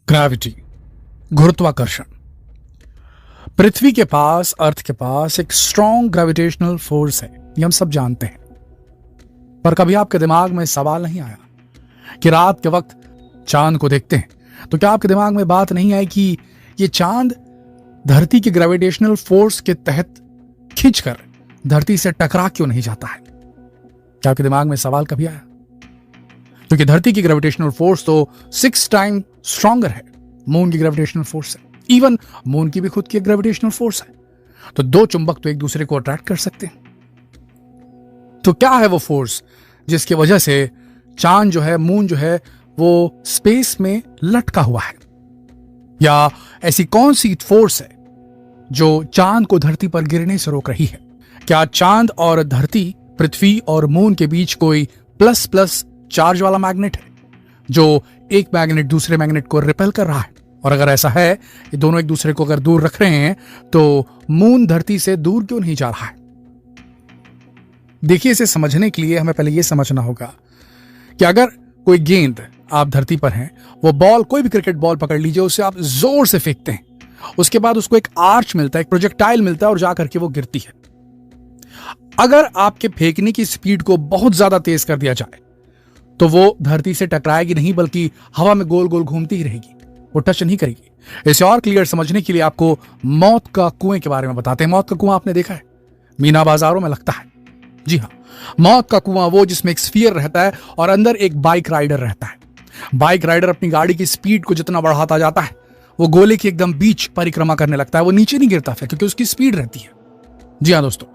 Gravity, गुरुत्वाकर्षण। पृथ्वी के पास, अर्थ के पास एक स्ट्रॉन्ग ग्रेविटेशनल फोर्स है, ये हम सब जानते हैं। पर कभी आपके दिमाग में सवाल नहीं आया कि रात के वक्त चांद को देखते हैं तो क्या आपके दिमाग में बात नहीं आई कि ये चांद धरती के ग्रेविटेशनल फोर्स के तहत खींचकर धरती से टकरा क्यों नहीं जाता है? क्या आपके दिमाग में सवाल कभी आया? क्योंकि धरती की ग्रेविटेशनल फोर्स तो 6 टाइम स्ट्रॉन्गर है मून की ग्रेविटेशनल फोर्स से। इवन मून की भी खुद की एक ग्रेविटेशनल फोर्स है। तो दो चुंबक तो एक दूसरे को अट्रैक्ट कर सकते हैं। तो क्या है वो फोर्स जिसकी वजह से चांद जो है, मून जो है, वो स्पेस में लटका हुआ है? या ऐसी कौन सी फोर्स है जो चांद को धरती पर गिरने से रोक रही है? क्या चांद और धरती, पृथ्वी और मून के बीच कोई प्लस प्लस चार्ज वाला मैग्नेट है जो एक मैग्नेट दूसरे मैग्नेट को रिपेल कर रहा है? और अगर ऐसा है, ये दोनों एक दूसरे को अगर दूर रख रहे हैं, तो मून धरती से दूर क्यों नहीं जा रहा है? देखिए, इसे समझने के लिए हमें पहले यह समझना होगा कि अगर कोई गेंद, आप धरती पर हैं, वो बॉल, कोई भी क्रिकेट बॉल पकड़ लीजिए, उसे आप जोर से फेंकते हैं, उसके बाद उसको एक आर्च मिलता है, एक प्रोजेक्टाइल मिलता है और जाकर के वो गिरती है। अगर आपके फेंकने की स्पीड को बहुत ज्यादा तेज कर दिया जाए तो वो धरती से टकराएगी नहीं, बल्कि हवा में गोल गोल घूमती ही रहेगी, वो टच नहीं करेगी। इसे और क्लियर समझने के लिए आपको मौत का कुएं के बारे में बताते हैं। मौत का कुआं आपने देखा है, मीना बाजारों में लगता है। जी हाँ, मौत का कुआं वो जिसमें एक स्फीयर रहता है और अंदर एक बाइक राइडर रहता है। बाइक राइडर अपनी गाड़ी की स्पीड को जितना बढ़ाता जाता है, वो गोले के एकदम बीच परिक्रमा करने लगता है। वो नीचे नहीं गिरता फिर, क्योंकि उसकी स्पीड रहती है। जी हाँ दोस्तों,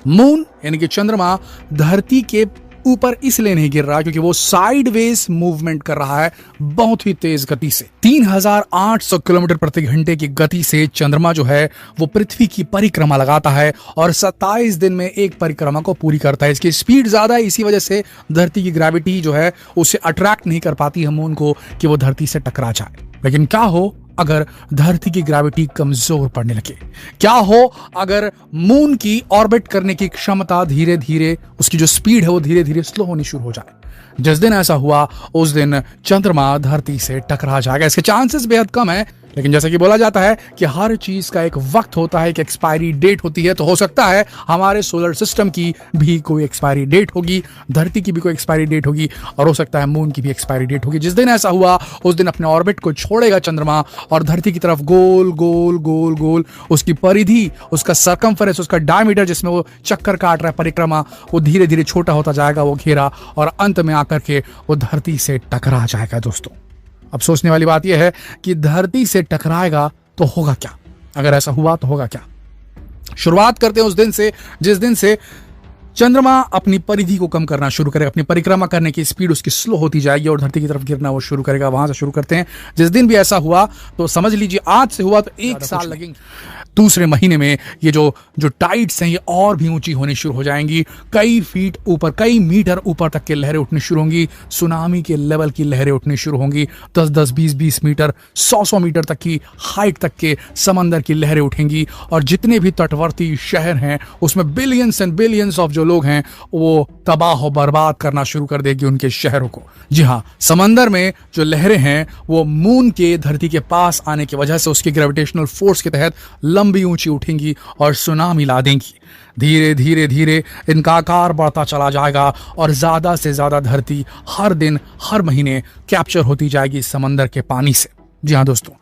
मून यानी कि चंद्रमा धरती के ऊपर इसलिए नहीं गिर रहा क्योंकि वो साइडवेज मूवमेंट कर रहा है बहुत ही तेज गति से। 3800 किलोमीटर प्रति घंटे की गति से चंद्रमा जो है वो पृथ्वी की परिक्रमा लगाता है और 27 दिन में एक परिक्रमा को पूरी करता है। इसकी स्पीड ज्यादा है, इसी वजह से धरती की ग्रेविटी जो है उसे अट्रैक्ट नहीं कर पाती है मून को कि वो धरती से टकरा जाए। लेकिन क्या हो अगर धरती की ग्रेविटी कमजोर पड़ने लगे? क्या हो अगर मून की ऑर्बिट करने की क्षमता धीरे धीरे, उसकी जो स्पीड है वो धीरे धीरे स्लो होनी शुरू हो जाए? जिस दिन ऐसा हुआ उस दिन चंद्रमा धरती से टकरा जाएगा। इसके चांसेस बेहद कम है, लेकिन जैसा कि बोला जाता है कि हर चीज का एक वक्त होता है, कि एक्सपायरी डेट होती है। तो हो सकता है हमारे सोलर सिस्टम की भी कोई एक्सपायरी डेट होगी, धरती की भी कोई एक्सपायरी डेट होगी, और हो सकता है मून की भी एक्सपायरी डेट होगी। जिस दिन ऐसा हुआ उस दिन अपने ऑर्बिट को छोड़ेगा चंद्रमा और धरती की तरफ गोल गोल गोल गोल उसकी परिधि, उसका सर्कमफरेंस, उसका डायमीटर जिसमें वो चक्कर काट रहा है परिक्रमा, वो धीरे धीरे छोटा होता जाएगा, वो घेरा, और अंत में आकर के वो धरती से टकरा जाएगा। दोस्तों, अब सोचने वाली बात यह है कि धरती से टकराएगा तो होगा क्या? अगर ऐसा हुआ तो होगा क्या? शुरुआत करते हैं उस दिन से जिस दिन से चंद्रमा अपनी परिधि को कम करना शुरू करेगा, अपनी परिक्रमा करने की स्पीड उसकी स्लो होती जाएगी और धरती की तरफ गिरना वो शुरू करेगा। वहां से शुरू करते हैं। जिस दिन भी ऐसा हुआ तो समझ लीजिए आज से हुआ तो 1 साल लगेंगे। दूसरे महीने में ये जो टाइड्स हैं ये और भी ऊंची होनी शुरू हो जाएंगी। कई फीट ऊपर, कई मीटर ऊपर तक के लहरें उठनी शुरू होंगी। सुनामी के लेवल की लहरें उठनी शुरू होंगी। 10-10, 20-20 मीटर, 100-100 मीटर तक की हाइट तक के समंदर की लहरें उठेंगी। और जितने भी तटवर्ती शहर हैं उसमें बिलियंस एंड बिलियंस ऑफ जो लोग हैं वो तबाह और बर्बाद करना शुरू कर देगी उनके शहरों को। जी हाँ, समंदर में जो लहरें हैं वो मून के धरती के पास आने की वजह से उसकी ग्रेविटेशनल फोर्स के तहत लंबी ऊंची उठेंगी और सुनामी ला देंगी। धीरे धीरे धीरे इनका आकार बढ़ता चला जाएगा और ज्यादा से ज्यादा धरती हर दिन, हर महीने कैप्चर होती जाएगी समंदर के पानी से। जी हाँ दोस्तों,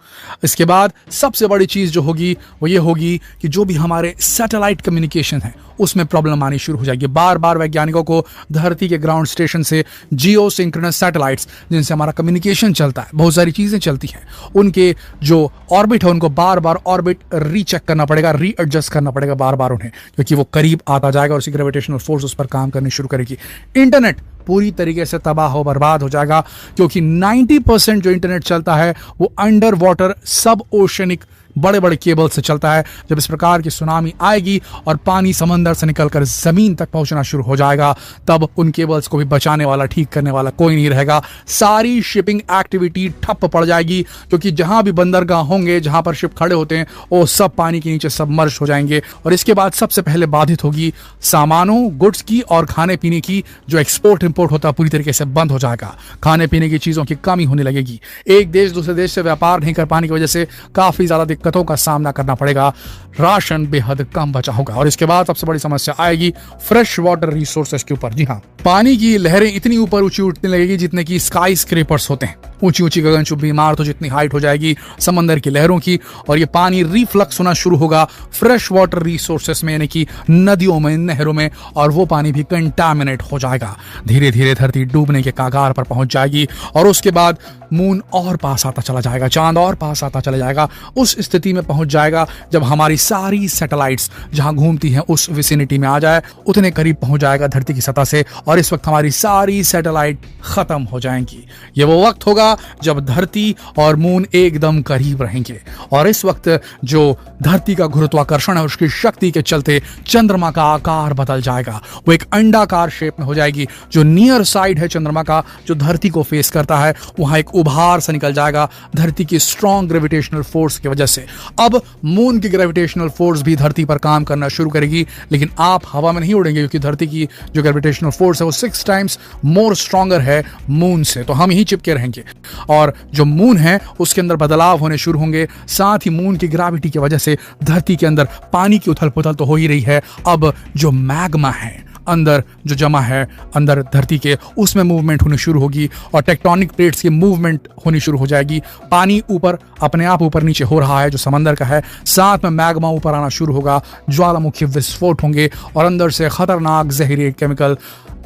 इसके बाद सबसे बड़ी चीज जो होगी वो ये होगी कि जो भी हमारे सैटेलाइट कम्युनिकेशन है उसमें प्रॉब्लम आनी शुरू हो जाएगी। बार बार वैज्ञानिकों को धरती के ग्राउंड स्टेशन से जियो सिंक्रोनस सैटेलाइट्स, जिनसे हमारा कम्युनिकेशन चलता है, बहुत सारी चीजें चलती हैं, उनके जो ऑर्बिट है उनको बार बार ऑर्बिट रीचेक करना पड़ेगा, रीएडजस्ट करना पड़ेगा बार बार उन्हें, क्योंकि वो करीब आता जाएगा और उसकी ग्रेविटेशनल फोर्स उस पर काम करनी शुरू करेगी। इंटरनेट पूरी तरीके से तबाह हो बर्बाद हो जाएगा, क्योंकि 90% जो इंटरनेट चलता है वो अंडर वाटर सब ओशनिक बड़े बड़े केबल से चलता है। जब इस प्रकार की सुनामी आएगी और पानी समंदर से निकलकर जमीन तक पहुंचना शुरू हो जाएगा, तब उन केबल्स को भी बचाने वाला, ठीक करने वाला कोई नहीं रहेगा। सारी शिपिंग एक्टिविटी ठप पड़ जाएगी, क्योंकि जहां भी बंदरगाह होंगे, जहां पर शिप खड़े होते हैं, वो सब पानी के नीचे सबमर्ज हो जाएंगे। और इसके बाद सबसे पहले बाधित होगी सामानों, गुड्स की और खाने पीने की। जो एक्सपोर्ट इंपोर्ट होता है पूरी तरीके से बंद हो जाएगा। खाने पीने की चीजों की कमी होने लगेगी। एक देश दूसरे देश से व्यापार नहीं कर पाने की वजह से काफी ज्यादा दिक्कतों का सामना करना पड़ेगा। राशन बेहद कम बचा होगा। और इसके बाद सबसे बड़ी समस्या आएगी फ्रेश वाटर रिसोर्सेज के ऊपर। जी हाँ, पानी की लहरें इतनी ऊपर ऊंची उठने लगेगी जितने की स्काई स्क्रेपर्स होते हैं। ऊंची ऊंची गगनचुंबी इमारतों जितनी हाइट हो जाएगी समंदर की लहरों की, और ये पानी रिफ्लक्स होना शुरू होगा फ्रेश वाटर रिसोर्सेस में, यानी कि नदियों में, नहरों में, और वो पानी भी कंटामिनेट हो जाएगा। धीरे धीरे धरती डूबने के कगार पर पहुंच जाएगी। और उसके बाद मून और पास आता चला जाएगा, चांद और पास आता चला जाएगा। उस स्थिति में पहुंच जाएगा जब हमारी सारी सैटेलाइट्स जहां घूमती हैं उस विसिनिटी में आ जाए, उतने करीब पहुंच जाएगा धरती की सतह से। और इस वक्त हमारी सारी सैटेलाइट खत्म हो जाएंगी। ये वो वक्त होगा जब धरती और मून एकदम करीब रहेंगे। और इस वक्त जो धरती का गुरुत्वाकर्षण है उसकी शक्ति के चलते चंद्रमा का आकार बदल जाएगा। वो एक अंडाकार शेप में हो जाएगी। जो नियर साइड है चंद्रमा का, जो धरती को फेस करता है, वहां एक उभार सा निकल जाएगा धरती की स्ट्रॉन्ग ग्रेविटेशनल फोर्स की वजह से। अब मून की ग्रेविटेशनल फोर्स भी धरती पर काम करना शुरू करेगी, लेकिन आप हवा में नहीं उड़ेंगे, क्योंकि धरती की जो ग्रेविटेशनल फोर्स है वो 6 टाइम्स मोर स्ट्रॉन्गर है मून से। तो हम यहीं चिपके रहेंगे। और जो मून है उसके अंदर बदलाव होने शुरू होंगे। साथ ही मून की ग्रेविटी की वजह से धरती के अंदर पानी की उथल पुथल तो हो ही रही है। अब जो मैग्मा है अंदर जो जमा है अंदर धरती के, उसमें मूवमेंट होनी शुरू होगी और टेक्टोनिक प्लेट्स की मूवमेंट होनी शुरू हो जाएगी। पानी ऊपर अपने आप ऊपर नीचे हो रहा है जो समंदर का है, साथ में मैग्मा ऊपर आना शुरू होगा। ज्वालामुखी विस्फोट होंगे और अंदर से खतरनाक जहरीले केमिकल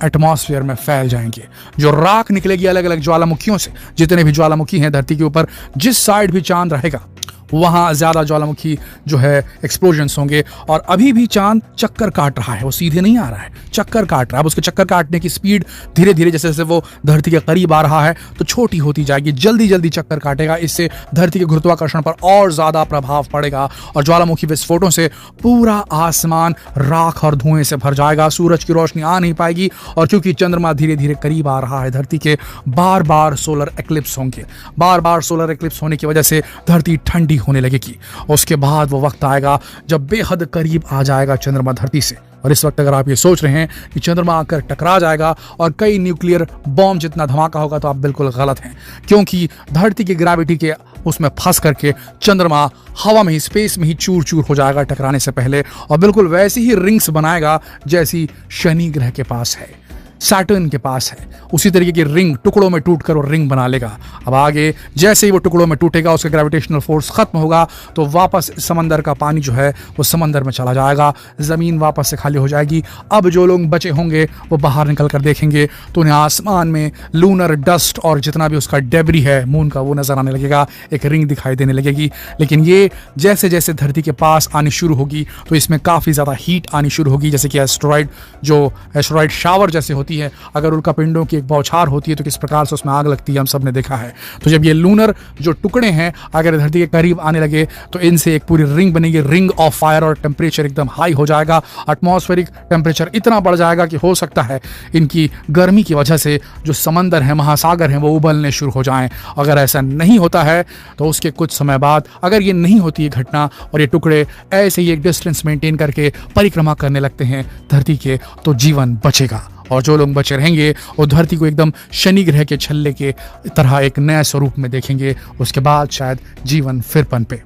एटमॉस्फेयर में फैल जाएंगे। जो राख निकलेगी अलग अलग ज्वालामुखियों से, जितने भी ज्वालामुखी हैं धरती के ऊपर, जिस साइड भी चांद रहेगा वहां ज्यादा ज्वालामुखी जो है एक्सप्लोजन्स होंगे। और अभी भी चांद चक्कर काट रहा है, वो सीधे नहीं आ रहा है, चक्कर काट रहा है। अब उसके चक्कर काटने की स्पीड धीरे धीरे जैसे जैसे वो धरती के करीब आ रहा है तो छोटी होती जाएगी, जल्दी जल्दी चक्कर काटेगा। इससे धरती के गुरुत्वाकर्षण पर और ज्यादा प्रभाव पड़ेगा और ज्वालामुखी विस्फोटों से पूरा आसमान राख और धुएं से भर जाएगा। सूरज की रोशनी आ नहीं पाएगी, और क्योंकि चंद्रमा धीरे धीरे करीब आ रहा है धरती के, बार बार सोलर एक्लिप्स होंगे। बार बार सोलर एक्लिप्स होने की वजह से धरती ठंडी होने लगेगी। उसके बाद वो वक्त आएगा जब बेहद करीब आ जाएगा चंद्रमा धरती से। और इस वक्त अगर आप ये सोच रहे हैं कि चंद्रमा आकर टकरा जाएगा और कई न्यूक्लियर बॉम्ब जितना धमाका होगा, तो आप बिल्कुल गलत हैं। क्योंकि धरती की ग्रेविटी के उसमें फंस करके चंद्रमा हवा में ही, स्पेस में ही चूर चूर हो जाएगा टकराने से पहले, और बिल्कुल वैसी ही रिंग्स बनाएगा जैसी शनि ग्रह के पास है, सैटर्न के पास है। उसी तरीके की रिंग टुकड़ों में टूटकर वो रिंग बना लेगा। अब आगे जैसे ही वो टुकड़ों में टूटेगा, उसका ग्रेविटेशनल फोर्स खत्म होगा, तो वापस समंदर का पानी जो है वो समंदर में चला जाएगा, जमीन वापस से खाली हो जाएगी। अब जो लोग बचे होंगे वो बाहर निकल कर देखेंगे तो उन्हें आसमान में लूनर डस्ट और जितना भी उसका डेब्री है मून का, वो नजर आने लगेगा, एक रिंग दिखाई देने लगेगी। लेकिन ये जैसे जैसे धरती के पास आनी शुरू होगी तो इसमें काफी ज्यादा हीट आनी शुरू होगी, जैसे कि एस्टेरॉइड शावर जैसे होती है। अगर उल्का पिंडों की एक बौछार होती है तो किस प्रकार से उसमें आग लगती है हम सब ने देखा है। तो जब ये लूनर जो टुकड़े हैं अगर धरती के करीब आने लगे तो इनसे एक पूरी रिंग बनेगी, रिंग ऑफ फायर, और टेम्परेचर एकदम हाई हो जाएगा। एटमॉस्फेरिक टेम्परेचर इतना बढ़ जाएगा कि हो सकता है इनकी गर्मी की वजह से जो समंदर है, महासागर हैं, वो उबलने शुरू हो जाएं। अगर ऐसा नहीं होता है तो उसके कुछ समय बाद, अगर ये नहीं होती है घटना और ये टुकड़े ऐसे ही एक डिस्टेंस मेंटेन करके परिक्रमा करने लगते हैं धरती के, तो जीवन बचेगा। और जो लोग बचे रहेंगे वो धरती को एकदम शनि ग्रह के छल्ले के तरह एक नए स्वरूप में देखेंगे। उसके बाद शायद जीवन फिर पनपे।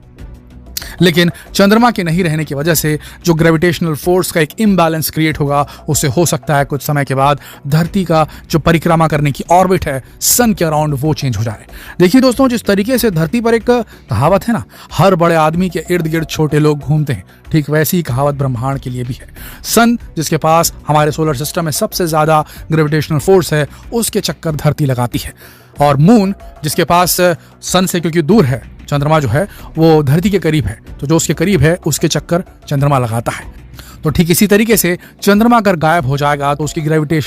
लेकिन चंद्रमा के नहीं रहने की वजह से जो ग्रेविटेशनल फोर्स का एक इम्बैलेंस क्रिएट होगा, उससे हो सकता है कुछ समय के बाद धरती का जो परिक्रमा करने की ऑर्बिट है सन के अराउंड, वो चेंज हो जाए। देखिए दोस्तों, जिस तरीके से धरती पर एक कहावत है ना, हर बड़े आदमी के इर्द गिर्द छोटे लोग घूमते हैं, ठीक वैसी ही कहावत ब्रह्मांड के लिए भी है। सन जिसके पास हमारे सोलर सिस्टम में सबसे ज्यादा ग्रेविटेशनल फोर्स है, उसके चक्कर धरती लगाती है। और मून जिसके पास सन से क्योंकि दूर है, चंद्रमा जो है वो धरती के करीब है, तो जो उसके करीब है उसके चक्कर चंद्रमा लगाता है। तो ठीक इसी तरीके से चंद्रमा अगर गायब हो जाएगा तो उसकी ग्रेविटेशन